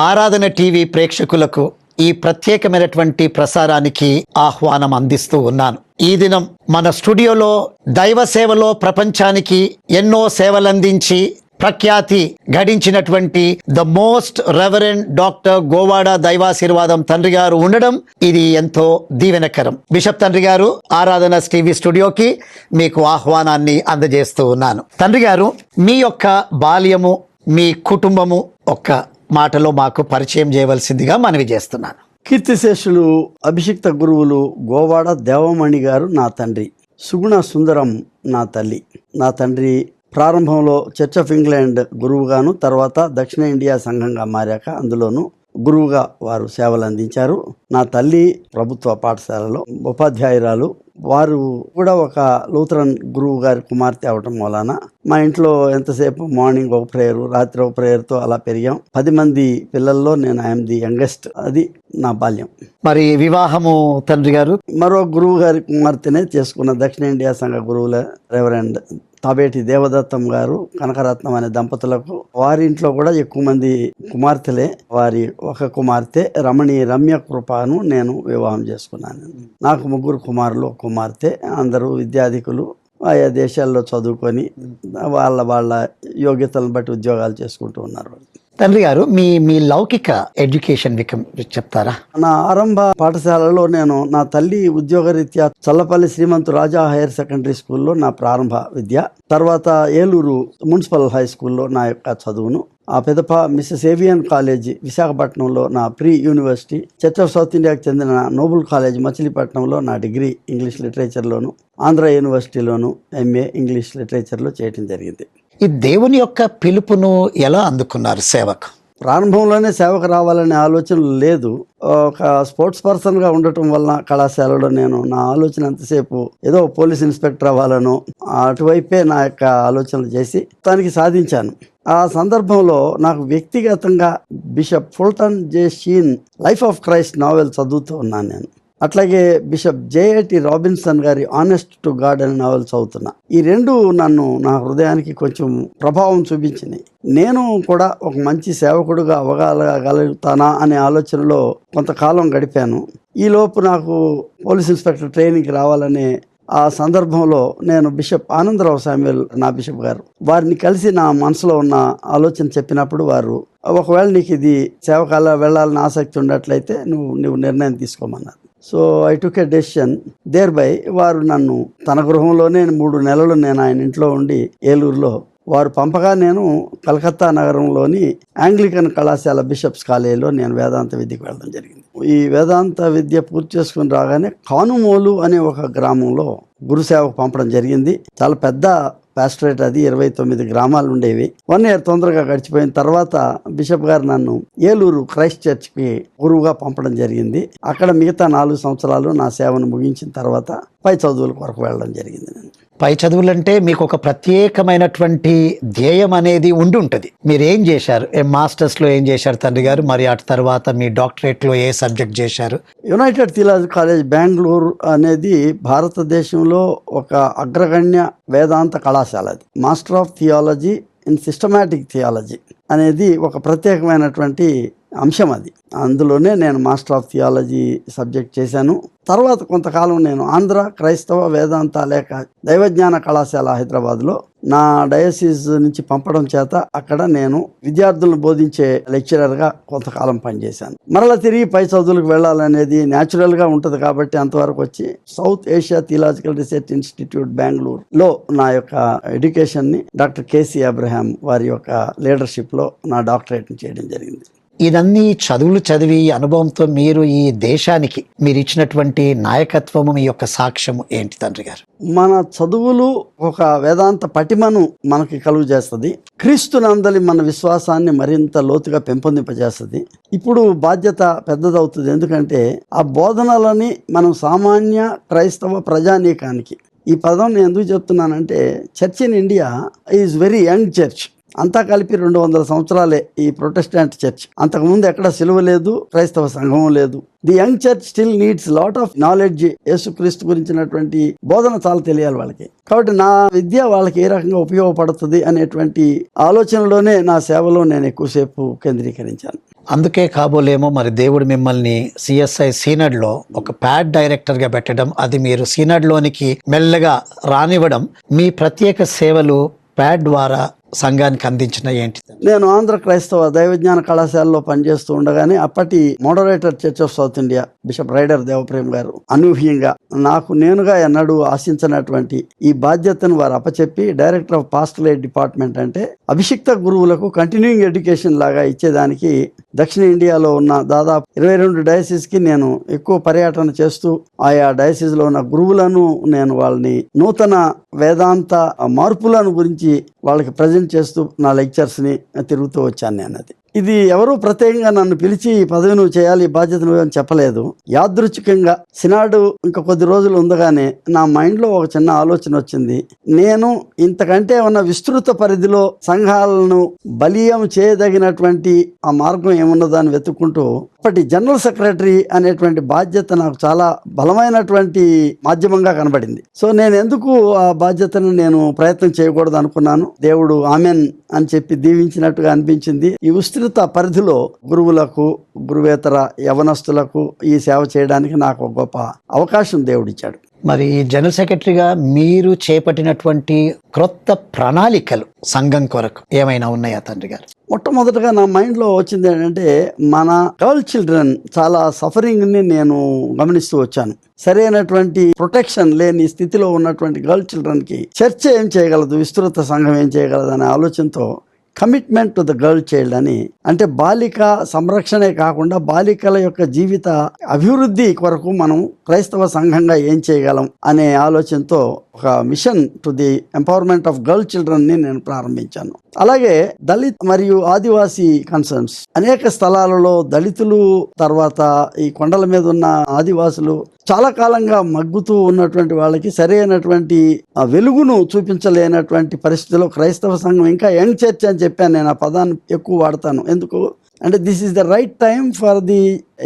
ఆరాధన టీవీ ప్రేక్షకులకు ఈ ప్రత్యేకమైనటువంటి ప్రసారానికి ఆహ్వానం అందిస్తూ ఉన్నాను. ఈ దినం మన స్టూడియోలో దైవ సేవలో ప్రపంచానికి ఎన్నో సేవలందించి ప్రఖ్యాతి గడించినటువంటి the most reverend doctor Govada Daivasirvadam తండ్రి గారు ఉండడం ఇది ఎంతో దీవెనకరం. బిషప్ తండ్రి గారు, ఆరాధన టీవీ స్టూడియోకి మీకు ఆహ్వానాన్ని అందజేస్తూ ఉన్నాను. తండ్రి గారు, మీ యొక్క బాల్యము, మీ కుటుంబము ఒక్క మాటలో మాకు పరిచయం చేయవలసిందిగా మనవి చేస్తున్నాను. కీర్తిశేషులు అభిషిక్త గురువులు గోవాడ దేవమణి గారు నా తండ్రి, సుగుణ సుందరం నా తల్లి. నా తండ్రి ప్రారంభంలో చర్చ్ ఆఫ్ ఇంగ్లాండ్ గురువుగాను, తర్వాత దక్షిణ ఇండియా సంఘంగా మారాక అందులోనూ గురువుగా వారు సేవలు అందించారు. నా తల్లి ప్రభుత్వ పాఠశాలలో ఉపాధ్యాయురాలు. వారు కూడా ఒక లూథరన్ గురువు గారి కుమార్తె అవటం వలన మా ఇంట్లో ఎంతసేపు మార్నింగ్ ఒక ప్రేయరు, రాత్రి ఒక ప్రేయర్తో అలా పెరిగాం. 10 మంది పిల్లల్లో నేను ఐఎమ్ ది యంగెస్ట్. అది నా బాల్యం. మరి వివాహము తండ్రి గారు? మరో గురువు గారి కుమార్తెనే చేసుకున్న దక్షిణ ఇండియా సంఘ గురువుల రెవరెండ్ తాబేటి దేవదత్తం గారు, కనకరత్నం అనే దంపతులకు వారి ఇంట్లో కూడా ఎక్కువ మంది కుమార్తెలే. వారి ఒక కుమార్తె రమణి రమ్య కృపను నేను వివాహం చేసుకున్నాను. నాకు 3 కుమారులు, ఒక కుమార్తె. అందరూ విద్యాధికులు, ఆయా దేశాల్లో చదువుకొని వాళ్ళ యోగ్యతలను బట్టి ఉద్యోగాలు చేసుకుంటూ ఉన్నారు. తండ్రి గారు, మీ లౌకిక ఎడ్యుకేషన్ చెప్తారా? నా ఆరంభ పాఠశాలలో నేను నా తల్లి ఉద్యోగరీత్యా చల్లపల్లి శ్రీమంతు రాజా హైయర్ సెకండరీ స్కూల్లో నా ప్రారంభ విద్య, తర్వాత ఏలూరు మున్సిపల్ హై స్కూల్లో నా యొక్క చదువును, ఆ పెదప మిస్సెస్ ఏవియన్ కాలేజ్ విశాఖపట్నంలో నా pre university, church of South ఇండియాకి చెందిన నోబుల్ కాలేజ్ మచిలీపట్నంలో నా డిగ్రీ ఇంగ్లీష్ లిటరేచర్లోను, ఆంధ్ర యూనివర్సిటీలోను ఎంఏ ఇంగ్లీష్ లిటరేచర్లో చేయటం జరిగింది. ఈ దేవుని యొక్క పిలుపును ఎలా అందుకున్నారు సేవకు? ప్రారంభంలోనే సేవకు రావాలనే ఆలోచన లేదు. ఒక స్పోర్ట్స్ పర్సన్గా ఉండటం వలన కళాశాలలో నేను నా ఆలోచన ఎంతసేపు ఏదో పోలీస్ ఇన్స్పెక్టర్ అవ్వాలనో అటువైపే నా యొక్క ఆలోచనలు చేసి దానికి సాధించాను. ఆ సందర్భంలో నాకు వ్యక్తిగతంగా bishop Fulton J Sheen life of Christ novel చదువుతూ ఉన్నాను నేను. అట్లాగే బిషప్ జేఏటి రాబిన్సన్ గారి ఆనెస్ట్ టు గాడ్ అనే నావెల్ చదువుతున్నా. ఈ 2 నన్ను నా హృదయానికి కొంచెం ప్రభావం చూపించినాయి. నేను కూడా ఒక మంచి సేవకుడుగా అవ్వగలుగుతానా అనే ఆలోచనలో కొంతకాలం గడిపాను. ఈలోపు నాకు పోలీస్ ఇన్స్పెక్టర్ ట్రైనింగ్కి రావాలనే ఆ సందర్భంలో నేను బిషప్ ఆనందరావు శామ్యూల్, నా బిషప్ గారు, వారిని కలిసి నా మనసులో ఉన్న ఆలోచన చెప్పినప్పుడు వారు, ఒకవేళ నీకు ఇది సేవకాల వెళ్ళాలని ఆసక్తి ఉన్నట్లయితే నువ్వు నిర్ణయం తీసుకోమన్నారు. So I took a decision thereby. వారు నన్ను తన గృహంలోనే 3 నెలలు నేను ఆయన ఇంట్లో ఉండి ఏలూరులో వారు పంపగా నేను కలకత్తా నగరంలోని ఆంగ్లికన్ కళాశాల బిషప్స్ కాలేజీలో నేను వేదాంత విద్యకు వెళ్ళడం జరిగింది. ఈ వేదాంత విద్య పూర్తి చేసుకుని రాగానే కానుమోలు అనే ఒక గ్రామంలో గురుసేవకు పంపడం జరిగింది. చాలా పెద్ద పాస్టరేట్ అది, 29 గ్రామాలు ఉండేవి. 1 year తొందరగా గడిచిపోయిన తర్వాత బిషప్ గారు నన్ను ఏలూరు క్రైస్ట్ చర్చ్కి గురువుగా పంపడం జరిగింది. అక్కడ మిగతా 4 సంవత్సరాలు నా సేవను ముగించిన తర్వాత పై చదువుల కొరకు వెళ్ళడం జరిగింది. నేను పై చదువులంటే మీకు ఒక ప్రత్యేకమైనటువంటి ధ్యేయం అనేది ఉండి ఉంటుంది. మీరు ఏం చేశారు? మాస్టర్స్లో ఏం చేశారు తండ్రి గారు? మరి అటు తర్వాత మీ డాక్టరేట్లో ఏ సబ్జెక్ట్ చేశారు? యునైటెడ్ థియాలజీ కాలేజ్ బెంగళూరు అనేది భారతదేశంలో ఒక అగ్రగణ్య వేదాంత కళాశాల. అది master of theology in systematic theology అనేది ఒక ప్రత్యేకమైనటువంటి అంశం. అది అందులోనే నేను మాస్టర్ ఆఫ్ థియాలజీ సబ్జెక్ట్ చేశాను. తర్వాత కొంతకాలం నేను ఆంధ్ర క్రైస్తవ వేదాంత లేక దైవజ్ఞాన కళాశాల హైదరాబాద్లో నా డయసిస్ నుంచి పంపడం చేత అక్కడ నేను విద్యార్థులను బోధించే లెక్చరర్గా కొంతకాలం పనిచేశాను. మరలా తిరిగి పై చదువులకు వెళ్ళాలనేది న్యాచురల్గా ఉంటుంది కాబట్టి అంతవరకు వచ్చి south Asia theological research institute బెంగళూరులో నా యొక్క ఎడ్యుకేషన్ని డాక్టర్ కేసీ అబ్రహాం వారి యొక్క లీడర్షిప్లో నా డాక్టరేట్ని చేయడం జరిగింది. ఇదన్నీ చదువులు చదివి అనుభవంతో మీరు ఈ దేశానికి మీరు ఇచ్చినటువంటి నాయకత్వము, మీ యొక్క సాక్ష్యము ఏంటి తండ్రి గారు? మన చదువులు ఒక వేదాంత పటిమను మనకి కలుగు చేస్తుంది. క్రీస్తునందలి మన విశ్వాసాన్ని మరింత లోతుగా పెంపొందింపజేస్తుంది. ఇప్పుడు బాధ్యత పెద్దదవుతుంది. ఎందుకంటే ఆ బోధనలని మనం సామాన్య క్రైస్తవ ప్రజానీకానికి, ఈ పదం నేను ఎందుకు చెప్తున్నానంటే church in India is very young church. అంతా కలిపి 200 సంవత్సరాలే ఈ ప్రొటెస్టాంట్ చర్చ్. అంతకుముందు ఎక్కడ సిలువ లేదు, క్రైస్తవ సంఘం లేదు. The young church still needs lot of knowledge. యేసుక్రీస్తు గురించినటువంటి బోధన చాలా తెలియాలి వాళ్ళకి. కాబట్టి నా విద్య వాళ్ళకి ఏ రకంగా ఉపయోగపడుతుంది అనేటువంటి ఆలోచనలోనే నా సేవలో నేను ఎక్కువసేపు కేంద్రీకరించాను. అందుకే కాబోలేమో మరి దేవుడు మిమ్మల్ని సిఎస్ఐ సీనడ్లో ఒక ప్యాడ్ డైరెక్టర్గా పెట్టడం, అది మీరు సీనడ్లోనికి మెల్లగా రానివ్వడం, మీ ప్రత్యేక సేవలు ప్యాడ్ ద్వారా సంఘానికి అందించిన ఏంటి? నేను ఆంధ్ర క్రైస్తవ దైవజ్ఞాన కళాశాలలో పనిచేస్తూ ఉండగానే అప్పటి moderator church of South India bishop Ryder Devapriam గారు అనూహ్యంగా నాకు నేనుగా ఎన్నడూ ఆశించినటువంటి ఈ బాధ్యతను వారు అప్పచెప్పి డైరెక్టర్ ఆఫ్ పాస్టరేట్ డిపార్ట్మెంట్ అంటే అభిషిక్త గురువులకు కంటిన్యూయింగ్ ఎడ్యుకేషన్ లాగా ఇచ్చేదానికి దక్షిణ ఇండియాలో ఉన్న దాదాపు 22 డయాసిస్ కి నేను ఎక్కువ పర్యటన చేస్తూ ఆయా డయాసిస్ లో ఉన్న గురువులను నేను వాళ్ళని నూతన వేదాంత మార్పులను గురించి వాళ్ళకి ప్రజెంట్ చేస్తూ నా లెక్చర్స్ ని తిరుగుతూ వచ్చాను నేను. అది ఇది ఎవరూ ప్రత్యేకంగా నన్ను పిలిచి ఈ పదవి నువ్వు చేయాలి, ఈ బాధ్యత నువ్వు అని చెప్పలేదు. యాదృచ్ఛికంగా సినాడు ఇంకా కొద్ది రోజులు ఉండగానే నా మైండ్లో ఒక చిన్న ఆలోచన వచ్చింది. నేను ఇంతకంటే ఉన్న విస్తృత పరిధిలో సంఘాలను బలీయం చేయదగినటువంటి ఆ మార్గం ఏమున్నదో అని వెతుక్కుంటూ అప్పటి జనరల్ సెక్రటరీ అనేటువంటి బాధ్యత నాకు చాలా బలమైనటువంటి మాధ్యమంగా కనబడింది. సో నేను ఎందుకు ఆ బాధ్యతను నేను ప్రయత్నం చేయకూడదు అనుకున్నాను. దేవుడు ఆమెన్ అని చెప్పి దీవించినట్టుగా అనిపించింది. ఈ విస్తృత పరిధిలో గురువులకు, గురువేతర యవనస్తులకు ఈ సేవ చేయడానికి నాకు ఒక గొప్ప అవకాశం దేవుడిచ్చాడు. మరి జనరల్ సెక్రటరీగా మీరు చేపట్టినటువంటి క్రొత్త ప్రణాళికలు సంఘం కొరకు ఏమైనా ఉన్నాయా తండ్రి గారు? మొట్టమొదటగా నా మైండ్లో వచ్చింది ఏంటంటే, మన గర్ల్ చిల్డ్రన్ చాలా సఫరింగ్ని నేను గమనిస్తూ వచ్చాను. సరైనటువంటి ప్రొటెక్షన్ లేని స్థితిలో ఉన్నటువంటి గర్ల్ చిల్డ్రన్కి చర్చ ఏం చేయగలదు, విస్తృత సంఘం ఏం చేయగలదు అనే ఆలోచనతో commitment to the girl child అని, అంటే బాలిక సంరక్షణే కాకుండా బాలికల యొక్క జీవిత అభివృద్ధి కొరకు మనం క్రైస్తవ సంఘంగా ఏం చేయగలం అనే ఆలోచనతో ఒక mission to the empowerment of girl children ని నేను ప్రారంభించాను. అలాగే దళిత్ మరియు ఆదివాసీ కన్సర్న్స్ అనేక స్థలాలలో దళితులు, తర్వాత ఈ కొండల మీద ఉన్న ఆదివాసులు చాలా కాలంగా మగ్గుతూ ఉన్నటువంటి వాళ్ళకి సరైనటువంటి వెలుగును చూపించలేనటువంటి పరిస్థితిలో క్రైస్తవ సంఘం, ఇంకా యంగ్ చర్చ్ అని చెప్పాను నేను, ఆ పదాన్ని ఎక్కువ వాడతాను. ఎందుకు అంటే this is the right time for the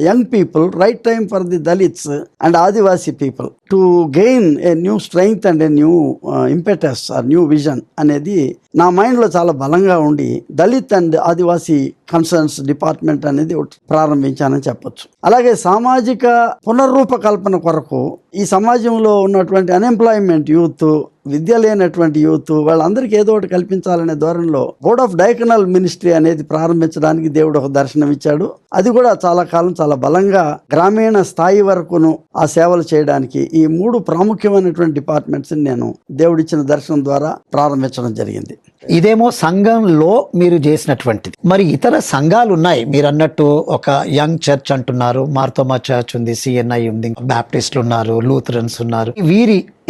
young people, right time for the Dalits and Adivasi people to gain a new strength and a new impetus or new vision అనేది నా మైండ్లో చాలా బలంగా ఉండి Dalit and Adivasi concerns department అనేది ప్రారంభించానని చెప్పొచ్చు. అలాగే సామాజిక పునర్రూపకల్పన కొరకు ఈ సమాజంలో ఉన్నటువంటి అన్ఎంప్లాయ్మెంట్ యూత్, విద్య లేనటువంటి యూత్, వాళ్ళందరికీ ఏదో ఒకటి కల్పించాలనే ధోరణిలో బోర్డ్ ఆఫ్ డైకనల్ మినిస్ట్రీ అనేది ప్రారంభించడానికి దేవుడు ఒక దర్శనం ఇచ్చాడు. అది కూడా చాలా కాలం చాలా బలంగా గ్రామీణ స్థాయి వరకును ఆ సేవలు చేయడానికి ఈ 3 ప్రాముఖ్యమైనటువంటి డిపార్ట్మెంట్స్ నేను దేవుడిచ్చిన దర్శనం ద్వారా ప్రారంభించడం జరిగింది. ఇదేమో సంఘంలో మీరు చేసినటువంటిది. మరి ఇతర సంఘాలు ఉన్నాయి, మీరు అన్నట్టు ఒక యంగ్ చర్చ్ అంటున్నారు, మార్తోమా చర్చ్ ఉంది, సిఎన్ఐ ఉంది, బాప్టిస్టులు ఉన్నారు, లూథరన్స్ ఉన్నారు.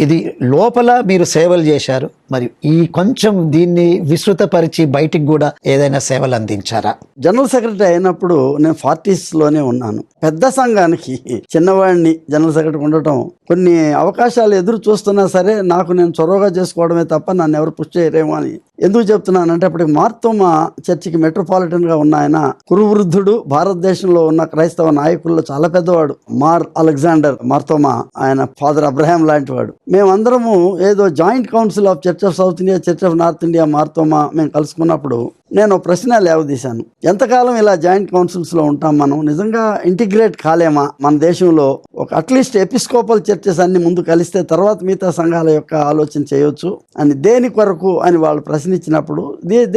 ఇది లోపల మీరు సేవలు చేశారు. మరి ఈ కొంచెం దీన్ని విస్తృతపరిచి బయటికి కూడా ఏదైనా సేవలు అందించారా? జనరల్ సెక్రటరీ అయినప్పుడు నేను 40s లోనే ఉన్నాను. పెద్ద సంఘానికి చిన్నవాడిని జనరల్ సెక్రటరీ ఉండటం, కొన్ని అవకాశాలు ఎదురు చూస్తున్నా సరే నాకు నేను చొరవగా చేసుకోవడమే తప్ప నన్ను ఎవరు పుష్ చేయరేమో అని. ఎందుకు చెప్తున్నానంటే, అప్పటికి మార్తోమా చర్చికి మెట్రోపాలిటన్ గా ఉన్న ఆయన కురువృద్ధుడు, భారతదేశంలో ఉన్న క్రైస్తవ నాయకుల్లో చాలా పెద్దవాడు, మార్ అలెగ్జాండర్ మార్తోమా. ఆయన ఫాదర్ అబ్రహాం లాంటి వాడు. మేమందరము ఏదో joint council of church of South India, church of north India Marthoma మేము కలుసుకున్నప్పుడు నేను ప్రశ్న లేవదీశాను. ఎంతకాలం ఇలా జాయింట్ కౌన్సిల్స్ లో ఉంటాం, మనం నిజంగా ఇంటిగ్రేట్ కాలేమా? మన దేశంలో ఒక అట్లీస్ట్ ఎపిస్కోపల్ చర్చెస్ అన్ని ముందు కలిస్తే తర్వాత మిగతా సంఘాల యొక్క ఆలోచన చేయొచ్చు అని, దేని కొరకు అని వాళ్ళు ప్రశ్నించినప్పుడు,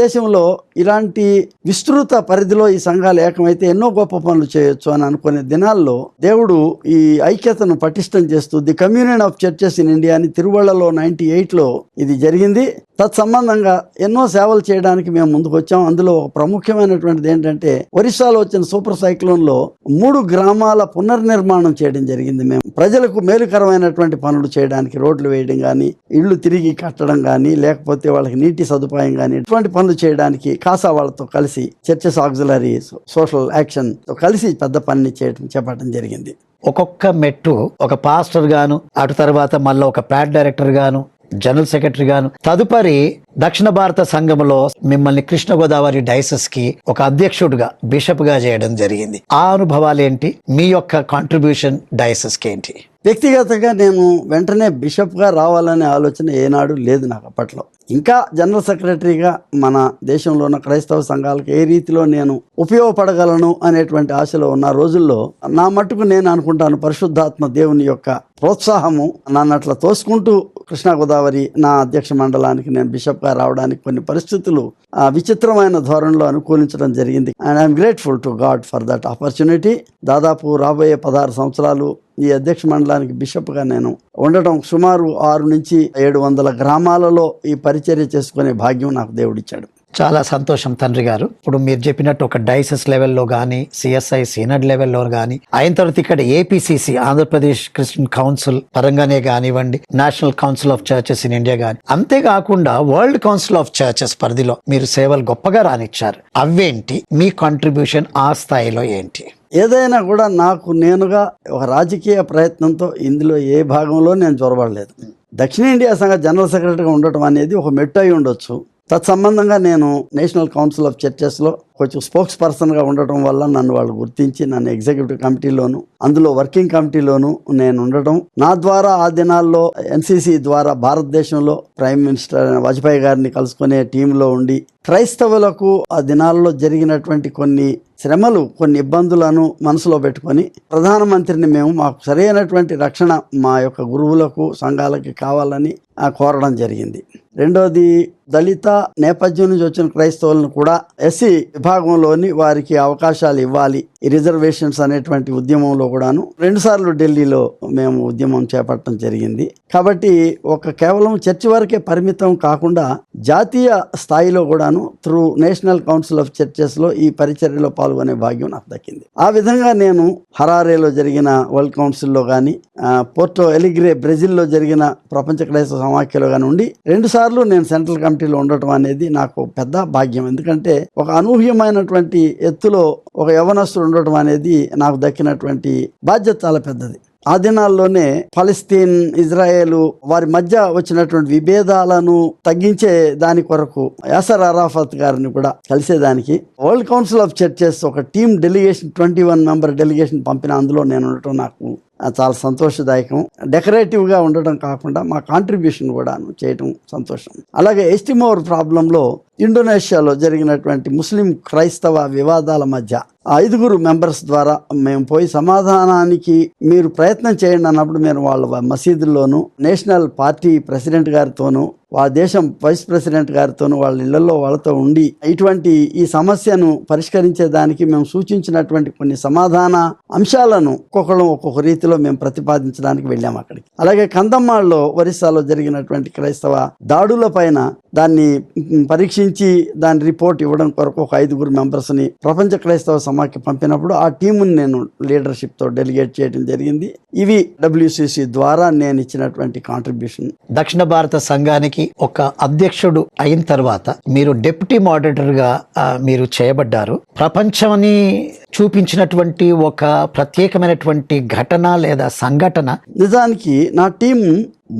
దేశంలో ఇలాంటి విస్తృత పరిధిలో ఈ సంఘాలు ఏకమైతే ఎన్నో గొప్ప పనులు చేయొచ్చు అని అనుకునే దినాల్లో దేవుడు ఈ ఐక్యతను పటిష్టం చేస్తూ the communion of churches in India అని తిరువళ్ళలో 98లో ఇది జరిగింది. తత్సంబంధంగా ఎన్నో సేవలు చేయడానికి మేము ముందుకు వచ్చాం. అందులో ఒక ప్రముఖమైనటువంటిది ఏంటంటే, ఒరిస్సాలో వచ్చిన సూపర్ సైక్లోన్ లో 3 గ్రామాల పునర్నిర్మాణం చేయడం జరిగింది. మేము ప్రజలకు మేలుకరమైనటువంటి పనులు చేయడానికి, రోడ్లు వేయడం కానీ, ఇళ్లు తిరిగి కట్టడం కానీ, లేకపోతే వాళ్ళకి నీటి సదుపాయం కానీ, ఇటువంటి పనులు చేయడానికి కాసా వాళ్ళతో కలిసి చర్చెస్ ఆక్సిలరీ సోషల్ యాక్షన్ తో కలిసి పెద్ద పనిని చేపట్టడం జరిగింది. ఒక్కొక్క మెట్టు ఒక పాస్టర్ గాను, అటు తర్వాత మళ్ళీ ఒక ప్యాడ్ డైరెక్టర్ గాను, జనరల్ సెక్రటరీ గాను, తదుపరి దక్షిణ భారత సంఘములో మిమ్మల్ని కృష్ణ గోదావరి డైసెస్ కి ఒక అధ్యక్షుడిగా బిషప్ గా చేయడం జరిగింది. ఆ అనుభవాలు ఏంటి? మీ యొక్క కాంట్రిబ్యూషన్ డైసెస్ కి ఏంటి? వ్యక్తిగతంగా నేను వెంటనే బిషప్గా రావాలనే ఆలోచన ఏనాడు లేదు నాకు అప్పట్లో. ఇంకా జనరల్ సెక్రటరీగా మన దేశంలో ఉన్న క్రైస్తవ సంఘాలకు ఏ రీతిలో నేను ఉపయోగపడగలను అనేటువంటి ఆశలో ఉన్న రోజుల్లో నా మట్టుకు నేను అనుకుంటాను పరిశుద్ధాత్మ దేవుని యొక్క ప్రోత్సాహము నన్ను అట్లా తోసుకుంటూ కృష్ణా గోదావరి నా అధ్యక్ష మండలానికి నేను బిషప్గా రావడానికి కొన్ని పరిస్థితులు విచిత్రమైన ధోరణిలో అనుకూలించడం జరిగింది. And I'm grateful to God for that opportunity. దాదాపు రాబోయే 16 సంవత్సరాలు ఈ అధ్యక్ష మండలానికి బిషప్గా నేను ఉండటం, సుమారు 600 నుంచి 700 గ్రామాలలో ఈ పరిచర్య చేసుకునే భాగ్యం నాకు దేవుడిచ్చాడు. చాలా సంతోషం తండ్రి గారు. ఇప్పుడు మీరు చెప్పినట్టు ఒక డైసెస్ లెవెల్లో కానీ, సిఎస్ఐ సీనడ్ లెవెల్లో కానీ, అయిన తర్వాత ఇక్కడ ఏపీసీసీ ఆంధ్రప్రదేశ్ క్రిస్టియన్ కౌన్సిల్ పరంగానే కానివ్వండి, national council of churches in India కానీ, అంతేకాకుండా వరల్డ్ కౌన్సిల్ ఆఫ్ చర్చెస్ పరిధిలో మీరు సేవలు గొప్పగా రానిచ్చారు. అవేంటి? మీ కాంట్రిబ్యూషన్ ఆ స్థాయిలో ఏంటి? ఏదైనా కూడా నాకు నేనుగా ఒక రాజకీయ ప్రయత్నంతో ఇందులో ఏ భాగంలో నేను చొరబడలేదు. దక్షిణ ఇండియా సంఘ జనరల్ సెక్రటరీగా ఉండటం అనేది ఒక మెట్టు అయి ఉండొచ్చు. తత్సంబంధంగా నేను నేషనల్ కౌన్సిల్ ఆఫ్ చర్చెస్లో కొంచెం స్పోక్స్ పర్సన్గా ఉండటం వల్ల నన్ను వాళ్ళు గుర్తించి నన్ను ఎగ్జిక్యూటివ్ కమిటీలోను, అందులో వర్కింగ్ కమిటీలోను నేను ఉండటం, నా ద్వారా ఆ దినాల్లో ఎన్సీసీ ద్వారా భారతదేశంలో ప్రైమ్ మినిస్టర్ వాజ్పేయి గారిని కలుసుకునే టీంలో ఉండి క్రైస్తవులకు ఆ దినాల్లో జరిగినటువంటి కొన్ని శ్రమలు, కొన్ని ఇబ్బందులను మనసులో పెట్టుకొని ప్రధానమంత్రిని మేము మాకు సరైనటువంటి రక్షణ మా యొక్క గురువులకు సంఘాలకి కావాలని కోరడం జరిగింది. రెండోది, దళిత నేపథ్యం నుంచి వచ్చిన క్రైస్తవులను కూడా ఎస్సీ విభాగంలోని వారికి అవకాశాలు ఇవ్వాలి, ఈ రిజర్వేషన్స్ అనేటువంటి ఉద్యమంలో కూడాను 2 సార్లు ఢిల్లీలో మేము ఉద్యమం చేపట్టడం జరిగింది. కాబట్టి కేవలం చర్చి వరకే పరిమితం కాకుండా జాతీయ స్థాయిలో కూడాను త్రూ నేషనల్ కౌన్సిల్ ఆఫ్ చర్చెస్లో ఈ పరిచర్యలో పాల్గొనే భాగ్యం నాకు దక్కింది. ఆ విధంగా నేను హరారేలో జరిగిన వరల్డ్ కౌన్సిల్లో కానీ, పోర్టో ఎలిగ్రే బ్రెజిల్లో జరిగిన ప్రపంచ క్రైస్తవ సమాఖ్యలో కానీ ఉండి 2 సార్లు నేను సెంట్రల్ కమిటీలో ఉండటం అనేది నాకు పెద్ద భాగ్యం. ఎందుకంటే ఒక అనూహ్యమైనటువంటి ఎత్తులో ఒక యవనస్తుడు ఉండటం అనేది నాకు దక్కినటువంటి బాధ్యత చాలా పెద్దది. ఆ దినాల్లోనే ఫలస్తీన్, ఇజ్రాయేల్ వారి మధ్య వచ్చినటువంటి విభేదాలను తగ్గించే దాని కొరకు యాసర్ అరాఫత్ గారిని కూడా కలిసేదానికి వరల్డ్ కౌన్సిల్ ఆఫ్ చర్చెస్ ఒక టీమ్ డెలిగేషన్ 21 మెంబర్ డెలిగేషన్ పంపిన అందులో నేను ఉండటం నాకు చాలా సంతోషదాయకం. డెకరేటివ్గా ఉండటం కాకుండా మా కాంట్రిబ్యూషన్ కూడా చేయటం సంతోషం. అలాగే ఎస్టిమోర్ ప్రాబ్లంలో ఇండోనేషియాలో జరిగినటువంటి ముస్లిం క్రైస్తవ వివాదాల మధ్య 5 మెంబర్స్ ద్వారా మేము పోయి సమాధానానికి మీరు ప్రయత్నం చేయండి అన్నప్పుడు మేము వాళ్ళ మసీదుల్లోనూ, నేషనల్ పార్టీ ప్రెసిడెంట్ గారితోనూ, దేశం వైస్ ప్రెసిడెంట్ గారితోనూ వాళ్ళ ఇళ్లలో వాళ్ళతో ఉండి ఇటువంటి ఈ సమస్యను పరిష్కరించేదానికి మేము సూచించినటువంటి కొన్ని సమాధాన అంశాలను ఒక్కొక్క రీతిలో మేము ప్రతిపాదించడానికి వెళ్ళాము అక్కడికి. అలాగే కందమ్మాళ్ళలో ఒరిస్సాలో జరిగినటువంటి క్రైస్తవ దాడుల పైన దాన్ని పరీక్షించి దాని రిపోర్ట్ ఇవ్వడం కొరకు ఒక 5 మెంబర్స్ని ప్రపంచ క్రైస్తవ సమాఖ్య పంపినప్పుడు ఆ టీముని నేను లీడర్షిప్తో డెలిగేట్ చేయడం జరిగింది. ఇవి WCC ద్వారా నేను ఇచ్చినటువంటి కాంట్రిబ్యూషన్. దక్షిణ భారత సంఘానికి ఒక అధ్యక్షుడు అయిన తర్వాత మీరు డిప్యూటీ మోడరేటర్ గా మీరు చేయబడ్డారు. ప్రపంచాన్ని చూపించినటువంటి ఒక ప్రత్యేకమైనటువంటి ఘటన లేదా సంఘటన? నిజానికి నా టీం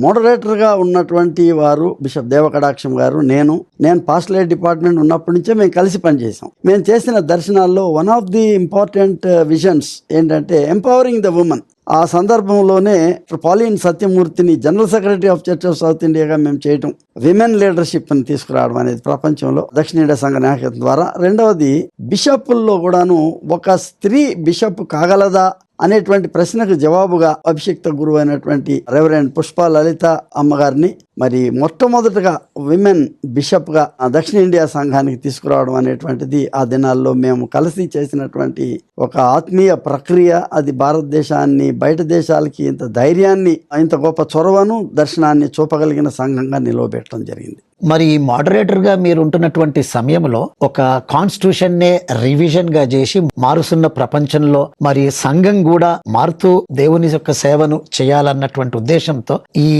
మోడరేటర్గా ఉన్నటువంటి వారు బిషప్ దేవకటాక్షం గారు, నేను పాస్టరేట్ డిపార్ట్మెంట్ ఉన్నప్పటి నుంచే మేము కలిసి పనిచేసాం. మేము చేసిన దర్శనాల్లో one of the important visions ఏంటంటే ఎంపవరింగ్ ద ఉమెన్. ఆ సందర్భంలోనే పాలిన్ సత్యమూర్తిని general secretary of church of South ఇండియాగా మేము చేయటం, విమెన్ లీడర్షిప్ని తీసుకురావడం అనేది ప్రపంచంలో దక్షిణ ఇండియా సంఘ నాయకత్వం ద్వారా. రెండవది, బిషప్పుల్లో కూడాను ఒక స్త్రీ బిషప్ కాగలదా అనేటువంటి ప్రశ్నకు జవాబుగా అభిషిక్త గురువు అయినటువంటి రెవరెండ్ పుష్ప లలిత అమ్మగారిని మరి మొట్టమొదటగా విమెన్ బిషప్గా దక్షిణ ఇండియా సంఘానికి తీసుకురావడం అనేటువంటిది ఆ దినాల్లో మేము కలిసి చేసినటువంటి ఒక ఆత్మీయ ప్రక్రియ. అది భారతదేశాన్ని బయట దేశాలకి ఇంత ధైర్యాన్ని, ఇంత గొప్ప చొరవను, దర్శనాన్ని చూపగలిగిన సంఘంగా నిలవబెట్టడం జరిగింది. మరి మోడరేటర్ గా మీరు ఉంటున్నటువంటి సమయంలో ఒక కాన్స్టిట్యూషన్ నే రివిజన్ గా చేసి మారుతున్న ప్రపంచంలో మరి సంఘం కూడా మారుతూ దేవుని యొక్క సేవను చేయాలన్నటువంటి ఉద్దేశంతో ఈ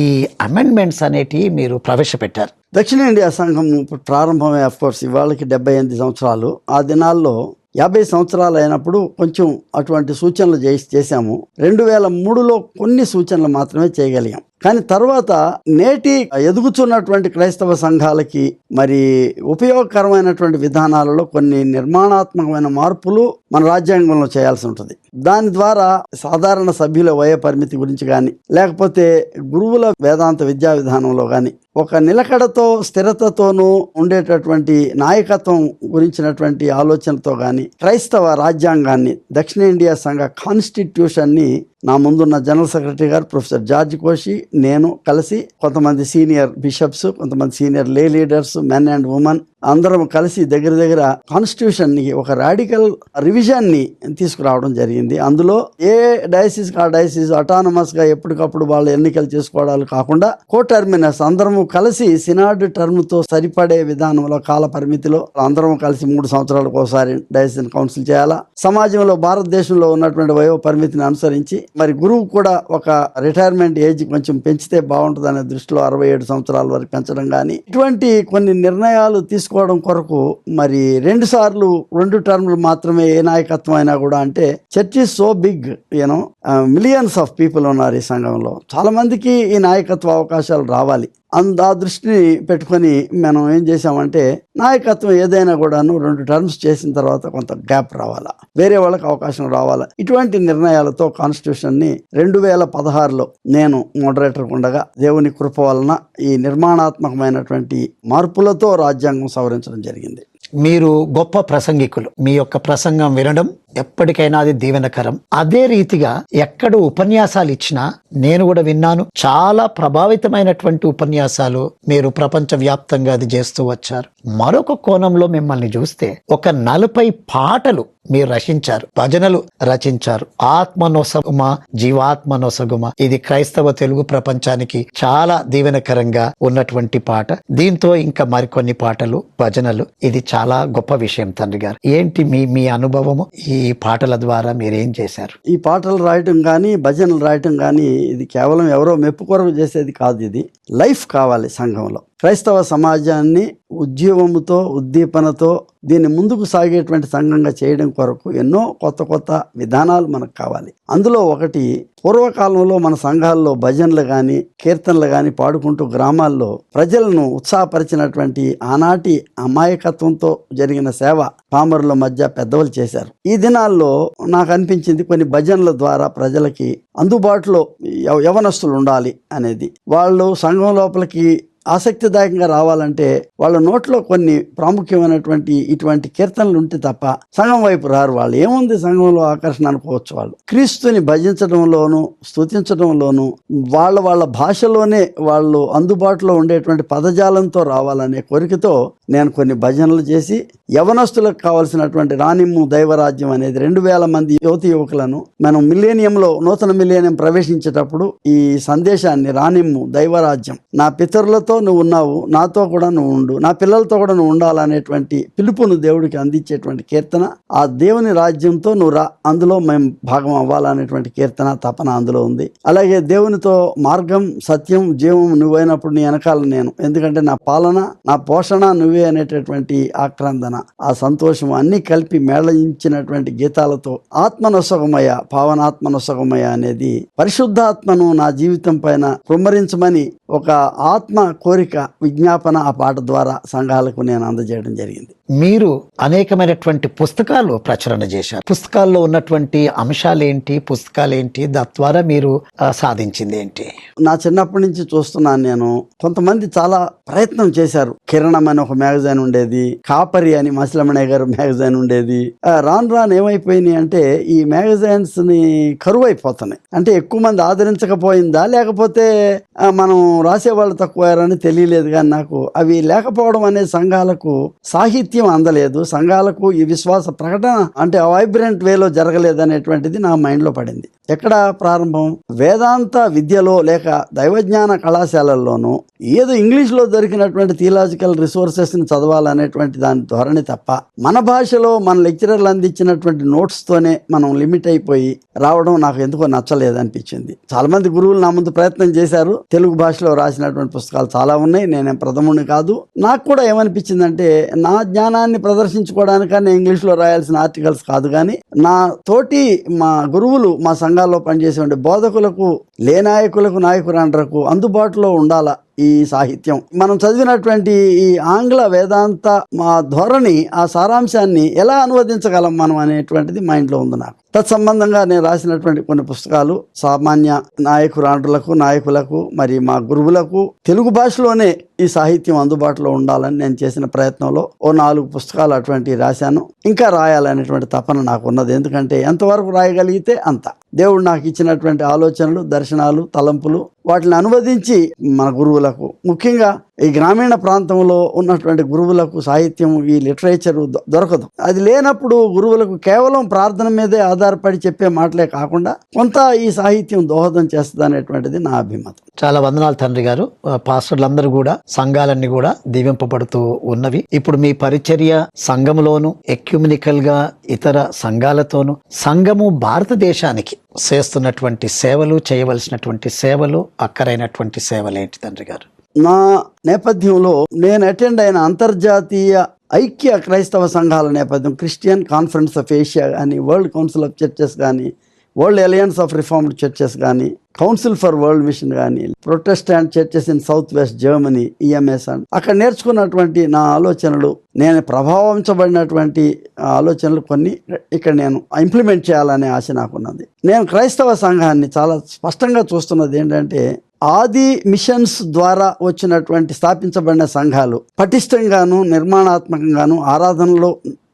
అమెండ్మెంట్స్ అనేటివి మీరు ప్రవేశపెట్టారు. దక్షిణ ఇండియా సంఘం ప్రారంభమే అఫ్కోర్స్ ఇవాళకి 78 సంవత్సరాలు. ఆ దినాల్లో 50 సంవత్సరాలు అయినప్పుడు కొంచెం అటువంటి సూచనలు చేశాము. 2003లో కొన్ని సూచనలు మాత్రమే చేయగలిగాం. కానీ తర్వాత నేటి ఎదుగుతున్నటువంటి క్రైస్తవ సంఘాలకి మరి ఉపయోగకరమైనటువంటి విధానాలలో కొన్ని నిర్మాణాత్మకమైన మార్పులు మన రాజ్యాంగంలో చేయాల్సి ఉంటుంది. దాని ద్వారా సాధారణ సభ్యుల వయ పరిమితి గురించి కానీ, లేకపోతే గురువుల వేదాంత విద్యా విధానంలో కానీ ఒక నిలకడతో స్థిరతతోనూ ఉండేటటువంటి నాయకత్వం గురించినటువంటి ఆలోచనతో కానీ క్రైస్తవ రాజ్యాంగాన్ని, దక్షిణ ఇండియా సంఘ కాన్స్టిట్యూషన్ని నా ముందున్న జనరల్ సెక్రటరీ గారు ప్రొఫెసర్ జార్జ్ కోషి, నేను కలిసి కొంతమంది సీనియర్ బిషప్స్, కొంతమంది సీనియర్ లే లీడర్స్, మెన్ అండ్ ఉమెన్ అందరం కలిసి దగ్గర దగ్గర కాన్స్టిట్యూషన్ ని ఒక రాడికల్ రివిజన్ ని తీసుకురావడం జరిగింది. అందులో ఏ డయాసిస్ ఆ డయాసిస్ అటానమస్ గా ఎప్పటికప్పుడు వాళ్ళు ఎన్నికలు చేసుకోవడాలు కాకుండా కోటర్మినస్ అందరము కలిసి సినాడ్ టర్మ్ తో సరిపడే విధానంలో కాల పరిమితిలో అందరం కలిసి 3 సంవత్సరాలకు ఒకసారి డయాసిస్ కౌన్సిల్ చేయాలా. సమాజంలో భారతదేశంలో ఉన్నటువంటి వయో పరిమితిని అనుసరించి మరి గురువు కూడా ఒక రిటైర్మెంట్ ఏజ్ కొంచెం పెంచితే బాగుంటుంది అనే దృష్టిలో 67 సంవత్సరాల వరకు పెంచడం కానీ ఇటువంటి కొన్ని నిర్ణయాలు తీసుకోవడం కొరకు మరి 2 సార్లు 2 టర్మ్లు మాత్రమే ఏ నాయకత్వం అయినా కూడా, అంటే church is so big, you know millions of people ఉన్నారు ఈ సంఘంలో, చాలా మందికి ఈ నాయకత్వ అవకాశాలు రావాలి. ఆ దృష్టిని పెట్టుకొని మనం ఏం చేసామంటే నాయకత్వం ఏదైనా కూడాను 2 టర్మ్స్ చేసిన తర్వాత కొంత గ్యాప్ రావాలా, వేరే వాళ్ళకి అవకాశం రావాలా. ఇటువంటి నిర్ణయాలతో కాన్స్టిట్యూషన్ ని 2016లో నేను మోడరేటర్ ఉండగా దేవుని కృప వలన ఈ నిర్మాణాత్మకమైనటువంటి మార్పులతో రాజ్యాంగం సవరించడం జరిగింది. మీరు గొప్ప ప్రసంగికులు. మీ యొక్క ప్రసంగం వినడం ఎప్పటికైనా అది దీవెనకరం. అదే రీతిగా ఎక్కడ ఉపన్యాసాలు ఇచ్చినా నేను కూడా విన్నాను. చాలా ప్రభావితమైనటువంటి ఉపన్యాసాలు మీరు ప్రపంచ వ్యాప్తంగా అది చేస్తూ వచ్చారు. మరొక కోణంలో మిమ్మల్ని చూస్తే ఒక 40 పాటలు మీరు రచించారు, భజనలు రచించారు. ఆత్మనొసగుమ జీవాత్మనొసగుమ, ఇది క్రైస్తవ తెలుగు ప్రపంచానికి చాలా దీవెనకరంగా ఉన్నటువంటి పాట. దీంతో ఇంకా మరికొన్ని పాటలు, భజనలు. ఇది చాలా గొప్ప విషయం తండ్రి గారు. ఏంటి మీ అనుభవము? ఈ పాటల ద్వారా మీరేం చేశారు? ఈ పాటలు రాయటం కానీ భజనలు రాయటం కానీ ఇది కేవలం ఎవరో మెప్పు కొరకు చేసేది కాదు. ఇది లైఫ్ కావాలి సంఘంలో. క్రైస్తవ సమాజాన్ని ఉద్యమముతో ఉద్దీపనతో దీన్ని ముందుకు సాగేటువంటి సంఘంగా చేయడం కొరకు ఎన్నో కొత్త కొత్త విధానాలు మనకు కావాలి. అందులో ఒకటి, పూర్వకాలంలో మన సంఘాల్లో భజనలు కానీ కీర్తనలు కానీ పాడుకుంటూ గ్రామాల్లో ప్రజలను ఉత్సాహపరిచినటువంటి ఆనాటి అమాయకత్వంతో జరిగిన సేవ పామరుల మధ్య పెద్దవాళ్ళు చేశారు. ఈ దినాల్లో నాకు అనిపించింది కొన్ని భజనల ద్వారా ప్రజలకి అందుబాటులో యవనస్తులు ఉండాలి అనేది. వాళ్ళు సంఘం లోపలికి ఆసక్తిదాయకంగా రావాలంటే వాళ్ళ నోట్లో కొన్ని ప్రాముఖ్యమైనటువంటి ఇటువంటి కీర్తనలు ఉంటే తప్ప సంఘం వైపు రారు. వాళ్ళు ఏముంది సంఘంలో ఆకర్షణ అనుకోవచ్చు. వాళ్ళు క్రీస్తుని భజించడంలోను స్తుతించడంలోను వాళ్ళ భాషలోనే వాళ్ళు అందుబాటులో ఉండేటువంటి పదజాలంతో రావాలనే కోరికతో నేను కొన్ని భజనలు చేసి యవనస్తులకు కావాల్సినటువంటి రానిమ్ము దైవరాజ్యం అనేది 2000 మంది యువతి యువకులను మనం మిలేనియంలో నూతన మిలేనియం ప్రవేశించేటప్పుడు ఈ సందేశాన్ని, రానిమ్ము దైవరాజ్యం, నా పితరులతో నువ్వు ఉన్నావు, నాతో కూడా నువ్వు ఉండు, నా పిల్లలతో కూడా నువ్వు ఉండాలనేటువంటి పిలుపును దేవుడికి అందించేటువంటి కీర్తన, ఆ దేవుని రాజ్యంతో నువ్వు రా, అందులో మేము భాగం అవ్వాలనేటువంటి కీర్తన తపన అందులో ఉంది. అలాగే దేవునితో మార్గం సత్యం జీవం నువ్వైనప్పుడు నీ వెనకాల నేను, ఎందుకంటే నా పాలన నా పోషణ నువ్వే అనేటటువంటి ఆక్రందన, ఆ సంతోషం అన్ని కలిపి మేళయించినటువంటి గీతాలతో ఆత్మనొసగమయ పావనాత్మనొసగమయ అనేది పరిశుద్ధాత్మను నా జీవితం పైన కుమ్మరించమని ఒక ఆత్మ కోరిక విజ్ఞాపన ఆ పాట ద్వారా సంఘాలకు నేను అందజేయడం జరిగింది. మీరు అనేకమైనటువంటి పుస్తకాలు ప్రచురణ చేశారు. పుస్తకాల్లో ఉన్నటువంటి అంశాలు ఏంటి, పుస్తకాలు ఏంటి, ద్వారా మీరు సాధించింది ఏంటి? నా చిన్నప్పటి నుంచి చూస్తున్నాను నేను, కొంతమంది చాలా ప్రయత్నం చేశారు. కిరణం అని ఒక మ్యాగజైన్ ఉండేది, కాపరి అని మసిలమణయ్య గారు మ్యాగజైన్ ఉండేది. రాను ఏమైపోయినాయి అంటే ఈ మ్యాగజైన్స్ ని కరువు అయిపోతున్నాయి. అంటే ఎక్కువ మంది ఆదరించకపోయిందా లేకపోతే మనం రాసేవాళ్ళు తక్కువయ్యారని తెలియలేదు. కానీ నాకు అవి లేకపోవడం అనే సంఘాలకు సాహిత్యం అందలేదు, సంఘాలకు ఈ విశ్వాస ప్రకటన అంటే వైబ్రెంట్ వేలో జరగలేదు అనేటువంటిది నా మైండ్లో పడింది. ఎక్కడ ప్రారంభం? వేదాంత విద్యలో లేక దైవజ్ఞాన కళాశాలల్లోనూ ఏదో ఇంగ్లీష్లో దొరికినటువంటి థియలాజికల్ రిసోర్సెస్ని చదవాలనేటువంటి దాని ధోరణి తప్ప మన భాషలో మన లెక్చరర్లు అందించినటువంటి నోట్స్తోనే మనం లిమిట్ అయిపోయి రావడం నాకు ఎందుకో నచ్చలేదు అనిపించింది. చాలా మంది గురువులు నా ముందు ప్రయత్నం చేశారు. తెలుగు భాషలో రాసినటువంటి పుస్తకాలు చాలా ఉన్నాయి, నేనేం ప్రథముని కాదు. నాకు కూడా ఏమనిపించిందంటే నా జ్ఞానాన్ని ప్రదర్శించుకోవడానికన్నా ఇంగ్లీష్లో రాయాల్సిన ఆర్టికల్స్ కాదు, కానీ నా తోటి మా గురువులు మా సంఘాల్లో పనిచేసే బోధకులకు లే నాయకులకు నాయకురాండ్రకు అందుబాటులో ఉండాలా ఈ సాహిత్యం. మనం చదివినటువంటి ఈ ఆంగ్ల వేదాంత మా ధోరణి, ఆ సారాంశాన్ని ఎలా అనువదించగలం మనం అనేటువంటిది మైండ్లో ఉంది నాకు. తత్సంబంధంగా నేను రాసినటువంటి కొన్ని పుస్తకాలు సామాన్య నాయకులకు మరి మా గురువులకు తెలుగు భాషలోనే ఈ సాహిత్యం అందుబాటులో ఉండాలని నేను చేసిన ప్రయత్నంలో ఓ 4 పుస్తకాలు అటువంటి రాశాను. ఇంకా రాయాలనేటువంటి తపన నాకు ఉన్నది. ఎందుకంటే ఎంతవరకు రాయగలిగితే అంత. దేవుడు నాకు ఇచ్చినటువంటి ఆలోచనలు, దర్శనాలు, తలంపులు వాటిని అనువదించి మన గురువులకు, ముఖ్యంగా ఈ గ్రామీణ ప్రాంతంలో ఉన్నటువంటి గురువులకు సాహిత్యం, ఈ లిటరేచర్ దొరకదు. అది లేనప్పుడు గురువులకు కేవలం ప్రార్థన మీదే ఆధారపడి చెప్పే మాటలే కాకుండా కొంత ఈ సాహిత్యం దోహదం చేస్తుంది అనేటువంటిది నా అభిమతం. చాలా వందనాలు తండ్రి గారు. పాస్టర్లందరూ కూడా, సంఘాలన్నీ కూడా దీవింపబడుతూ ఉన్నవి. ఇప్పుడు మీ పరిచర్య సంఘములోను, ఎక్యుమినికల్ గా ఇతర సంఘాలతోనూ, సంఘము భారతదేశానికి చేస్తున్నటువంటి సేవలు, చేయవలసినటువంటి సేవలు, అక్కరైనటువంటి సేవలు ఏంటి తండ్రి గారు? నా నేపథ్యంలో నేను అటెండ్ అయిన అంతర్జాతీయ ఐక్య క్రైస్తవ సంఘాల నేపథ్యం, క్రిస్టియన్ కాన్ఫరెన్స్ ఆఫ్ ఏషియా కానీ, వరల్డ్ కౌన్సిల్ ఆఫ్ చర్చెస్ కానీ, world alliance of reformed churches కానీ, కౌన్సిల్ ఫర్ వరల్డ్ మిషన్ కానీ, Protestant churches in south west Germany EMS అని అక్కడ నేర్చుకున్నటువంటి నా ఆలోచనలు, నేను ప్రభావించబడినటువంటి ఆలోచనలు కొన్ని ఇక్కడ నేను ఇంప్లిమెంట్ చేయాలనే ఆశ నాకున్నది. నేను క్రైస్తవ సంఘాన్ని చాలా స్పష్టంగా చూస్తున్నది ఏంటంటే, ఆది మిషన్స్ ద్వారా వచ్చినటువంటి స్థాపించబడిన సంఘాలు పటిష్టంగాను, నిర్మాణాత్మకంగాను ఆరాధనలో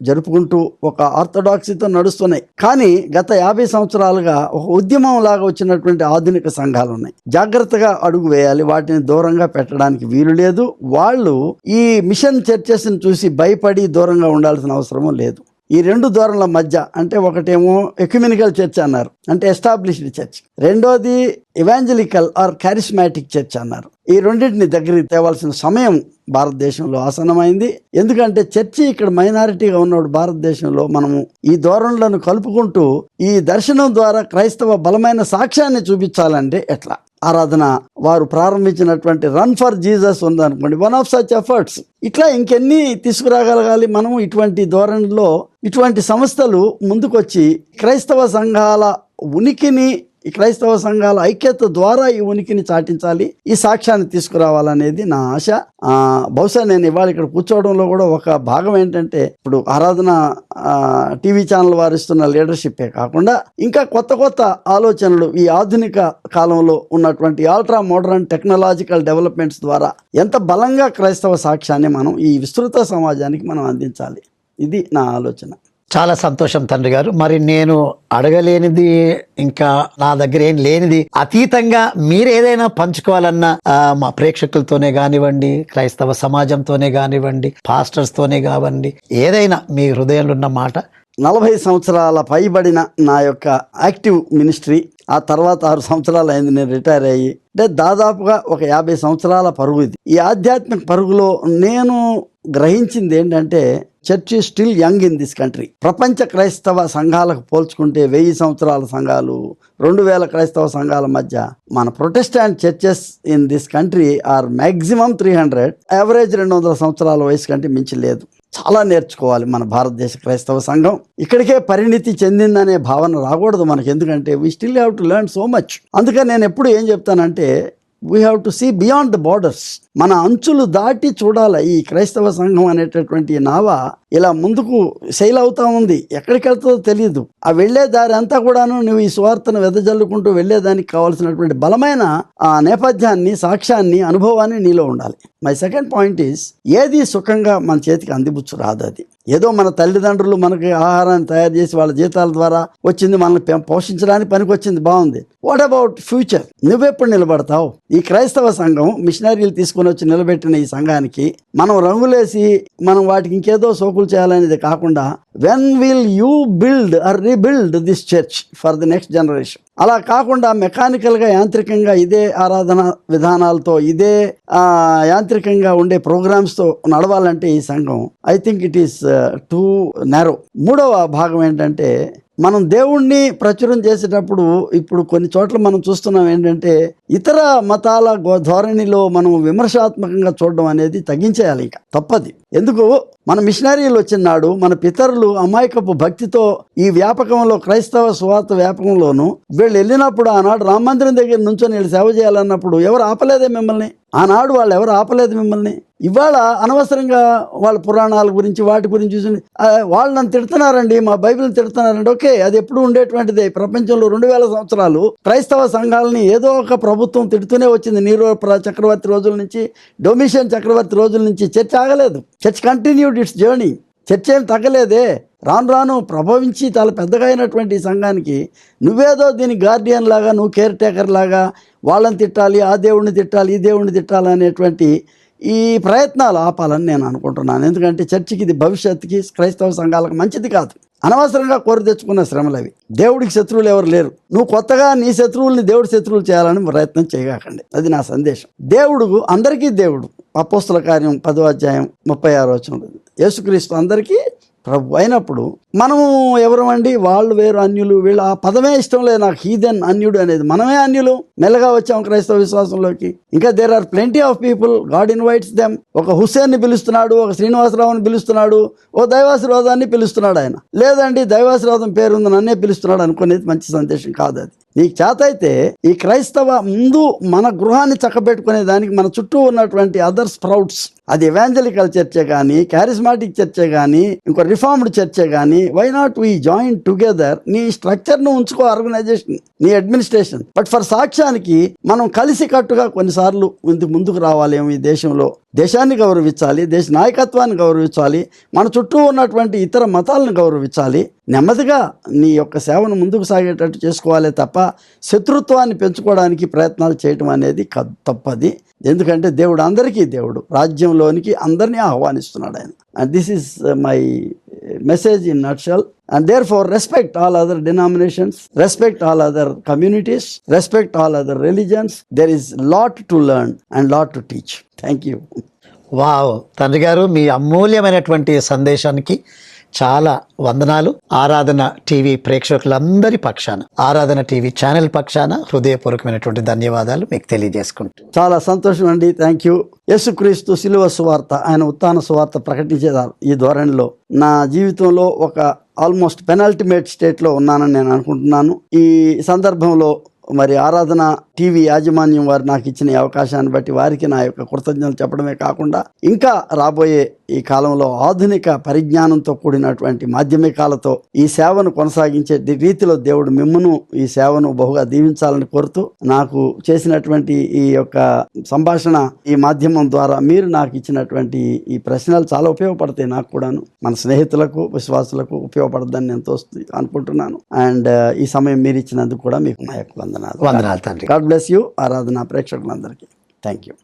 జరుపుకుంటూ ఒక ఆర్థడాక్సీతో నడుస్తున్నాయి. కానీ గత 50 సంవత్సరాలుగా ఒక ఉద్యమం లాగా వచ్చినటువంటి ఆధునిక సంఘాలు ఉన్నాయి. జాగ్రత్తగా అడుగు వేయాలి, వాటిని దూరంగా పెట్టడానికి వీలు లేదు. వాళ్ళు ఈ మిషన్ చర్చెస్ని చూసి భయపడి దూరంగా ఉండాల్సిన అవసరము లేదు. ఈ 2 ధోరణుల మధ్య, అంటే ఒకటేమో ఎక్యుమినికల్ చర్చ్ అన్నారు, అంటే ఎస్టాబ్లిష్డ్ చర్చ్. రెండోది ఎవాంజలికల్ ఆర్ క్యారిస్మాటిక్ చర్చ్ అన్నారు. ఈ రెండింటిని దగ్గరికి తేవాల్సిన సమయం భారతదేశంలో ఆసన్నమైంది. ఎందుకంటే చర్చి ఇక్కడ మైనారిటీగా ఉన్నప్పుడు భారతదేశంలో మనము ఈ ధోరణులను కలుపుకుంటూ ఈ దర్శనం ద్వారా క్రైస్తవ బలమైన సాక్ష్యాన్ని చూపించాలంటే ఎట్లా? ఆరాధన వారు ప్రారంభించినటువంటి రన్ ఫర్ జీసస్ ఉందనుకోండి, వన్ ఆఫ్ సచ్ ఎఫర్ట్స్. ఇట్లా ఇంకెన్ని తీసుకురాగలగాలి మనము? ఇటువంటి ధోరణిలో ఇటువంటి సంస్థలు ముందుకొచ్చి క్రైస్తవ సంఘాల ఉనికిని, ఈ క్రైస్తవ సంఘాల ఐక్యత ద్వారా ఈ ఉనికిని చాటించాలి, ఈ సాక్ష్యాన్ని తీసుకురావాలనేది నా ఆశ. బహుశా నేను ఇవాళ ఇక్కడ కూర్చోవడంలో కూడా ఒక భాగం ఏంటంటే, ఇప్పుడు ఆరాధన టీవీ ఛానల్ వారు ఇస్తున్న లీడర్షిప్పే కాకుండా ఇంకా కొత్త ఆలోచనలు ఈ ఆధునిక కాలంలో ఉన్నటువంటి అల్ట్రా మోడర్న్ టెక్నాలజికల్ డెవలప్మెంట్స్ ద్వారా ఎంత బలంగా క్రైస్తవ సాక్ష్యాన్ని మనం ఈ విస్తృత సమాజానికి మనం అందించాలి. ఇది నా ఆలోచన. చాలా సంతోషం తండ్రి గారు. మరి నేను అడగలేనిది, ఇంకా నా దగ్గర ఏం లేనిది, అతీతంగా మీరు ఏదైనా పంచుకోవాలన్నా మా ప్రేక్షకులతోనే కానివ్వండి, క్రైస్తవ సమాజంతోనే కానివ్వండి, పాస్టర్స్ తోనే కానివ్వండి, ఏదైనా మీ హృదయంలో ఉన్న మాట. 40 సంవత్సరాల పైబడిన నా యొక్క యాక్టివ్ మినిస్ట్రీ, ఆ తర్వాత 6 సంవత్సరాలు అయింది నేను రిటైర్ అయ్యి. అంటే దాదాపుగా ఒక 50 సంవత్సరాల పరుగు ఇది. ఈ ఆధ్యాత్మిక పరుగులో నేను గ్రహించింది ఏంటంటే, church is still young in this country. ప్రపంచ క్రైస్తవ సంఘాలకు పోల్చుకుంటే 1000 సంవత్సరాల సంఘాలు, 2000 క్రైస్తవ సంఘాల మధ్య మన Protestant churches in this country are maximum 300, average 200 సంవత్సరాల వయసు కంటే మించి లేదు. చాలా నేర్చుకోవాలి మన భారతదేశ క్రైస్తవ సంఘం. ఇక్కడికే పరిణితి చెందిందనే భావన రాకూడదు మనకి. ఎందుకంటే we still have to learn so much. అందుకని నేను ఎప్పుడు ఏం చెప్తానంటే, we have to see beyond the borders. మన అంచులు దాటి చూడాలి. ఈ క్రైస్తవ సంఘం అనేటటువంటి నావ ఇలా ముందుకు శైలి అవుతా ఉంది, ఎక్కడికి వెళ్తుందో తెలియదు. ఆ వెళ్లే దారి అంతా కూడాను నువ్వు ఈ సువార్తను వెదజల్లుకుంటూ వెళ్లేదానికి కావాల్సినటువంటి బలమైన ఆ నేపథ్యాన్ని, సాక్ష్యాన్ని, అనుభవాన్ని నీలో ఉండాలి. మై సెకండ్ పాయింట్ ఈస్, ఏది సుఖంగా మన చేతికి అందిపుచ్చు రాదు. అది ఏదో మన తల్లిదండ్రులు మనకి ఆహారాన్ని తయారు చేసి వాళ్ళ జీతాల ద్వారా వచ్చింది, మనల్ని పోషించడానికి పనికి వచ్చింది, బాగుంది. What about future? నువ్వెప్పుడు నిలబడతావు? ఈ క్రైస్తవ సంఘం మిషనరీలు తీసుకుని వచ్చి నిలబెట్టిన ఈ సంఘానికి మనం రంగులేసి మనం వాటికి ఇంకేదో సోకులు చేయాలనేది కాకుండా, when will you build or rebuild this church for the next generation? అలా కాకుండా మెకానికల్గా, యాంత్రికంగా ఇదే ఆరాధన విధానాలతో, ఇదే యాంత్రికంగా ఉండే ప్రోగ్రామ్స్తో నడవాలంటే ఈ సంఘం, I think it is two narrow. 3వ భాగం ఏంటంటే, మనం దేవుణ్ణి ప్రచురం చేసేటప్పుడు ఇప్పుడు కొన్ని చోట్ల మనం చూస్తున్నాం ఏంటంటే ఇతర మతాల ధోరణిలో మనం విమర్శాత్మకంగా చూడడం అనేది తగ్గించేయాలి. ఇక తప్పది. ఎందుకు, మన మిషనరీలు వచ్చినాడు మన పితరులు అమాయకపు భక్తితో ఈ వ్యాపకంలో క్రైస్తవ సువార్త వ్యాపకంలోను వీళ్ళు వెళ్ళినప్పుడు ఆనాడు రామ మందిరం దగ్గర నుంచొని వీళ్ళు సేవ చేయాలన్నప్పుడు ఎవరు ఆపలేదే మిమ్మల్ని? ఆనాడు వాళ్ళు ఎవరు ఆపలేదు మిమ్మల్ని. ఇవాళ అనవసరంగా వాళ్ళ పురాణాల గురించి వాటి గురించి చూసి వాళ్ళు నన్ను తిడుతున్నారండి, మా బైబిల్ని తిడుతున్నారండి. ఓకే, అది ఎప్పుడు ఉండేటువంటిదే. ప్రపంచంలో 2000 సంవత్సరాలు క్రైస్తవ సంఘాలని ఏదో ఒక ప్రభుత్వం తిడుతూనే వచ్చింది. నీరో చక్రవర్తి రోజుల నుంచి, డొమిషియన్ చక్రవర్తి రోజుల నుంచి చర్చ ఆగలేదు. Church continued it's journey. చర్చ ఏం తగ్గలేదే. రాను రాను ప్రభవించి చాలా పెద్దగా అయినటువంటి ఈ సంఘానికి నువ్వేదో దీని గార్డియన్ లాగా, నువ్వు కేర్ టేకర్ లాగా వాళ్ళని తిట్టాలి, ఆ దేవుడిని తిట్టాలి, ఈ దేవుడిని తిట్టాలి అనేటువంటి ఈ ప్రయత్నాలు ఆపాలని నేను అనుకుంటున్నాను. ఎందుకంటే చర్చికి ఇది భవిష్యత్తుకి క్రైస్తవ సంఘాలకు మంచిది కాదు. అనవసరంగా కోరి తెచ్చుకున్న శ్రమలు అవి. దేవుడికి శత్రువులు ఎవరు లేరు. నువ్వు కొత్తగా నీ శత్రువుల్ని దేవుడి శత్రువులు చేయాలని ప్రయత్నం చేయకండి. అది నా సందేశం. దేవుడు అందరికీ దేవుడు. అపోస్తల కార్యం 10వ అధ్యాయం 36వ వచనం, యేసుక్రీస్తు అందరికీ ప్రభు అయినప్పుడు మనము ఎవరమండి? వాళ్ళు వేరు, అన్యులు, వీళ్ళు. ఆ పదమే ఇష్టం లేదు నాకు, హీదెన్, అన్యుడు అనేది. మనమే అన్యులు, మెల్లగా వచ్చాం క్రైస్తవ విశ్వాసంలోకి. ఇంకా there are plenty of people, God invites them. ఒక హుస్సేన్ని పిలుస్తున్నాడు, ఒక శ్రీనివాసరావుని పిలుస్తున్నాడు, ఓ దైవాశీర్వాదాన్ని పిలుస్తున్నాడు ఆయన. లేదండి దైవాశీర్వాదం పేరుంది నన్నే పిలుస్తున్నాడు అనుకునేది మంచి సందేశం కాదు. అది నీకు చేత అయితే ఈ క్రైస్తవ ముందు మన గృహాన్ని చక్కబెట్టుకునే దానికి మన చుట్టూ ఉన్నటువంటి అదర్ స్ప్రౌట్స్, అది ఎవాంజలికల్ చర్చే కానీ, క్యారిస్మాటిక్ చర్చే కానీ, ఇంకో రిఫార్మ్డ్ చర్చే కానీ, why not we join together? నీ స్ట్రక్చర్ను ఉంచుకో, ఆర్గనైజేషన్, నీ అడ్మినిస్ట్రేషన్. బట్ ఫర్ సాక్ష్యానికి మనం కలిసి కట్టుగా కొన్నిసార్లు ముందుకు రావాలేమో. ఈ దేశంలో దేశాన్ని గౌరవించాలి, దేశ నాయకత్వాన్ని గౌరవించాలి, మన చుట్టూ ఉన్నటువంటి ఇతర మతాలను గౌరవించాలి. నెమ్మదిగా నీ యొక్క సేవను ముందుకు సాగేటట్టు చేసుకోవాలి తప్ప శత్రుత్వాన్ని పెంచుకోవడానికి ప్రయత్నాలు చేయటం అనేది తప్పది. ఎందుకంటే దేవుడు అందరికీ దేవుడు, రాజ్యంలోనికి అందరినీ ఆహ్వానిస్తున్నాడు ఆయన. And this is my message in nutshell. And therefore respect all other denominations, respect all other communities, respect all other religions. There is lot to learn and lot to teach. Thank you. Wow, తండ్రి గారు మీ అమూల్యమైనటువంటి సందేశానికి చాలా వందనాలు. ఆరాధన TV ప్రేక్షకులందరి పక్షాన, ఆరాధన TV channel పక్షాన హృదయపూర్వకమైనటువంటి ధన్యవాదాలు మీకు తెలియజేసుకుంటూ. చాలా సంతోషం అండి. Thank you. యేసుక్రీస్తు శిలువ సువార్త, ఆయన ఉత్థాన సువార్త ప్రకటించేదారు. ఈ ధోరణిలో నా జీవితంలో ఒక ఆల్మోస్ట్ పెనల్టిమేట్ స్టేట్లో ఉన్నానని నేను అనుకుంటున్నాను. ఈ సందర్భంలో మరి ఆరాధన టీవీ యాజమాన్యం వారు నాకు ఇచ్చిన ఈ అవకాశాన్ని బట్టి వారికి నా యొక్క కృతజ్ఞతలు చెప్పడమే కాకుండా ఇంకా రాబోయే ఈ కాలంలో ఆధునిక పరిజ్ఞానంతో కూడినటువంటి మాధ్యమికాలతో ఈ సేవను కొనసాగించే రీతిలో దేవుడు మిమ్మును ఈ సేవను బహుగా దీవించాలని కోరుతూ, నాకు చేసినటువంటి ఈ యొక్క సంభాషణ ఈ మాధ్యమం ద్వారా మీరు నాకు ఇచ్చినటువంటి ఈ ప్రశ్నలు చాలా ఉపయోగపడతాయి. నాకు కూడాను, మన స్నేహితులకు, విశ్వాసులకు ఉపయోగపడదని నేను అనుకుంటున్నాను. అండ్ ఈ సమయం మీరు ఇచ్చినందుకు కూడా మీకు నా యొక్క వందనాలు తండ్రి. God bless you. ఆరాధన ప్రేక్షకులందరికీ థ్యాంక్ యూ.